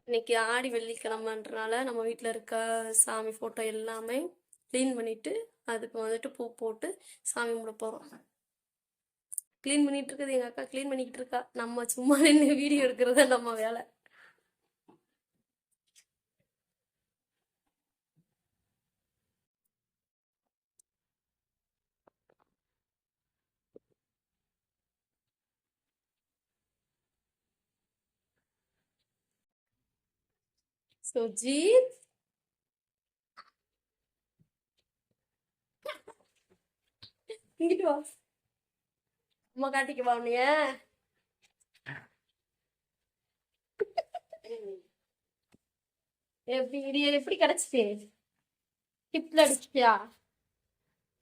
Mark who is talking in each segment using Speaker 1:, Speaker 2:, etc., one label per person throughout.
Speaker 1: இன்னைக்கு ஆடி வெள்ளிக்கிழமைன்றனால நம்ம வீட்டில் இருக்க சாமி ஃபோட்டோ எல்லாமே க்ளீன் பண்ணிட்டு அதுக்கு வந்துட்டு பூ போட்டு சாமி கும்பிட போகிறோம். க்ளீன் பண்ணிட்டு இருக்குது எங்கள் அக்கா, க்ளீன் பண்ணிக்கிட்டு இருக்கா. நம்ம சும்மா நின்று வீடியோ எடுக்கிறத நம்ம வேலை. சுஜித், இங்கிட்டு வா. அம்மா காட்டிக்கு வா உன்னைய. எப்படி கிடைச்சிச்சு? டிப்ல அடிச்சியா?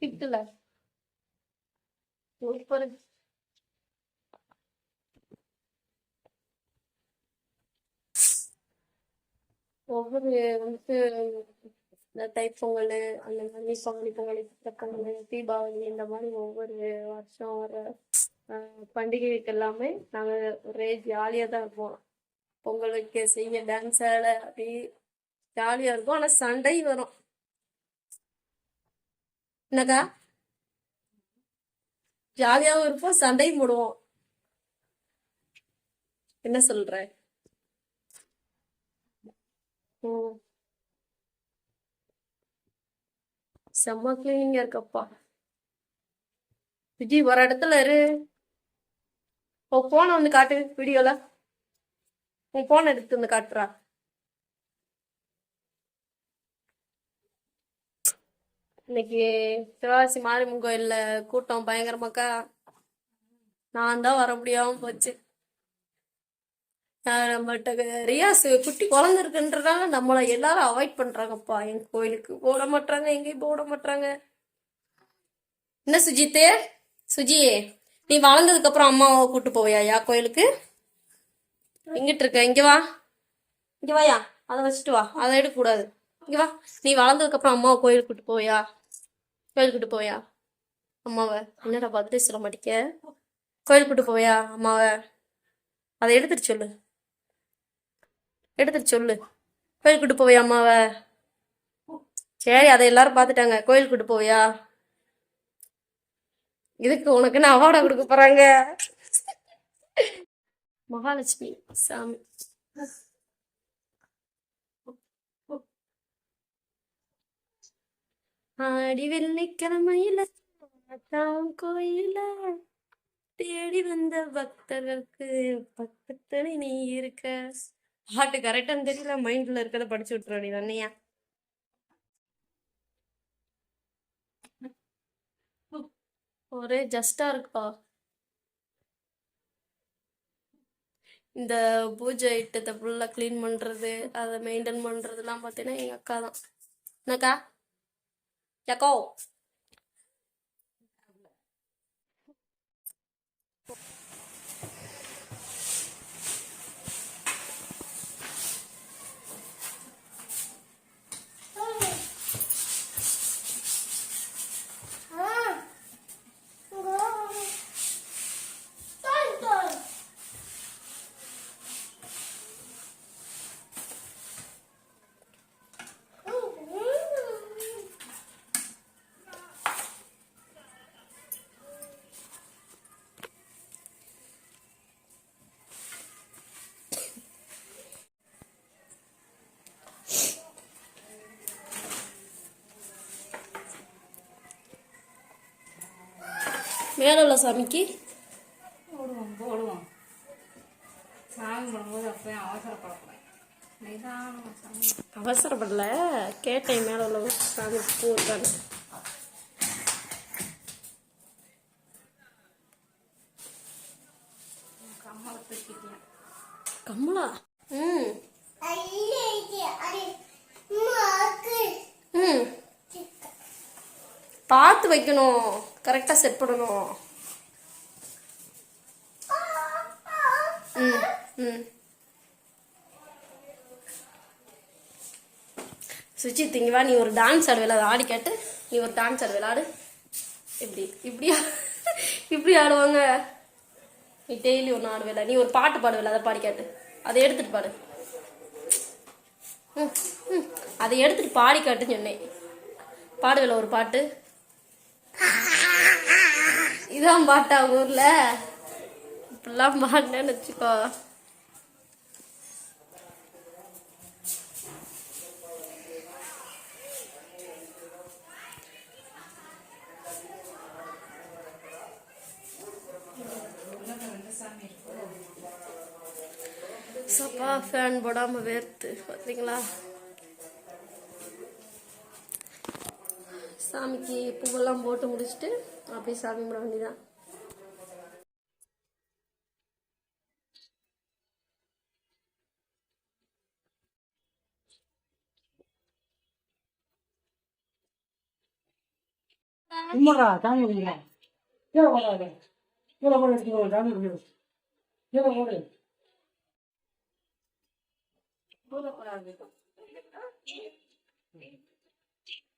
Speaker 1: டிப்ல சூப்பர். ஒவ்வொரு வந்துட்டு இந்த தைப்பொங்கல், அந்த மாதிரி பங்குனி பொங்கல், பொங்கல், தீபாவளி, இந்த மாதிரி ஒவ்வொரு வருஷம் வர பண்டிகைக்கு எல்லாமே நாங்கள் ஒரே ஜாலியாக தான் இருப்போம். பொங்கல் வைக்க செய்ய டான்ஸ் ஆட அப்படி ஜாலியாக இருக்கும். ஆனால் சண்டை வரும். என்னக்கா? ஜாலியாகவும் இருப்போம், சண்டையும் போடுவோம். என்ன சொல்ற? ம், செம்ம கிளீனிங்கா இருக்கப்பா. விஜய் ஒரு இடத்துல இரு. உன் போனை வந்து காட்டு வீடியோல. உன் போனை எடுத்து வந்து காட்டுறா. இன்னைக்கு சிவகாசி மாரியம்மன் கோயில்ல கூட்டம் பயங்கரமாக்கா. நான் தான் வர முடியாம போச்சு. நம்மகிட்ட ரியாஸ் குட்டி குழந்தை இருக்குன்றதால நம்மளை எல்லாரும் அவாய்ட் பண்றாங்கப்பா. எங்க கோயிலுக்கு போட மாட்டாங்க, எங்கேயும் போட மாட்டாங்க. என்ன சுஜித்து? சுஜி, நீ வளர்ந்ததுக்கு அப்புறம் அம்மாவை கூட்டு போவியா கோயிலுக்கு? எங்கிட்டு இருக்க? இங்க வா, இங்க வாயா. அதை வச்சுட்டு வா, அதை எடுக்கக்கூடாது. இங்க வா. நீ வளர்ந்ததுக்கு அப்புறம் அம்மாவை கோயிலுக்கு கூட்டு போவியா? கோயிலுக்கு கூட்டு போவியா அம்மாவை? என்னடா பதிலே சொல்ல மாட்டேங்க. கோயிலுக்கு கூட்டு போவியா அம்மாவை? அதை எடுத்துட்டு சொல்லு, எடுத்துட்டு சொல்லு. கோயிலுக்கு கூட்டு போவியா அம்மாவை? சரி, அதை எல்லாரும் பார்த்துட்டாங்க. கோயிலுக்கு கூட்டு போவியா? இதுக்கு உனக்குன்னு அவார்டா கொடுக்க போறாங்க. மகாலட்சுமி சாமி. ஆடி வெள்ளிக்கிழமையில கோயில தேடி வந்த பக்தர்களுக்கு பக்கத்துல நீ இருக்க. பாட்டு கரெக்டான்னு தெரியல, மைண்ட்ல இருக்கிறத படிச்சு விட்டுற வேண்டியது. ஒரே ஜஸ்டா இருக்குப்பா. இந்த பூஜை ஐட்டத்தை ஃபுல்லாக க்ளீன் பண்ணுறது, அதை மெயின்டைன் பண்ணுறதுலாம் பார்த்தீங்கன்னா எங்கள் அக்கா தான். என்னக்கா? யாக்கோ? மேலே உள்ள சாமிக்கு
Speaker 2: போடுவோம் போடுவோம். சாமி பண்ணும்போது அப்பயும் அவசரப்படக்கூடாது.
Speaker 1: அவசரப்படல, கேட்டேன். மேலே உள்ள சாமி பூ இருக்கான்னு.
Speaker 2: கம்மலை தூக்கிட்டேன்.
Speaker 1: கம்மலா? ம் ம், பார்த்து வைக்கணும், கரெக்டாக செட் பண்ணணும். ம் ம். சுஜித், இங்க வா. நீ ஒரு டான்ஸ் ஆடுவேல, அதை ஆடி கேட்டு. நீ ஒரு டான்ஸ் ஆடுவேல, ஆடு. எப்படி இப்படியா? இப்படி ஆடுவாங்க. நீ டெய்லி ஒன்று ஆடுவேல. நீ ஒரு பாட்டு பாடுவேல, அதை பாடி கேட்டு. அதை எடுத்துட்டு பாடு. ம், ம். அதை எடுத்துட்டு பாடி காட்டுன்னு சொன்னேன். பாடுவேல ஒரு பாட்டு. இதான் பாட்டா ஊர்ல இப்படிலாம் பாடினேன்னு வச்சுக்கோ. சப்பா ஃபேன் போடாம வேர்த்து பார்த்தீங்களா. சாமிக்கு பூவெல்லாம் போட்டு முடிச்சுட்டு அப்படியே சாமி கும்பிட வேண்டியதான்.
Speaker 3: உண்மைடா சாமி கும்பிடுங்க. கீழே போடாது. கீழே போட எடுத்துக்கோ சாமி கும்பிடு. கீழே போடு.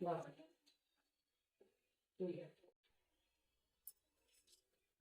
Speaker 3: வா.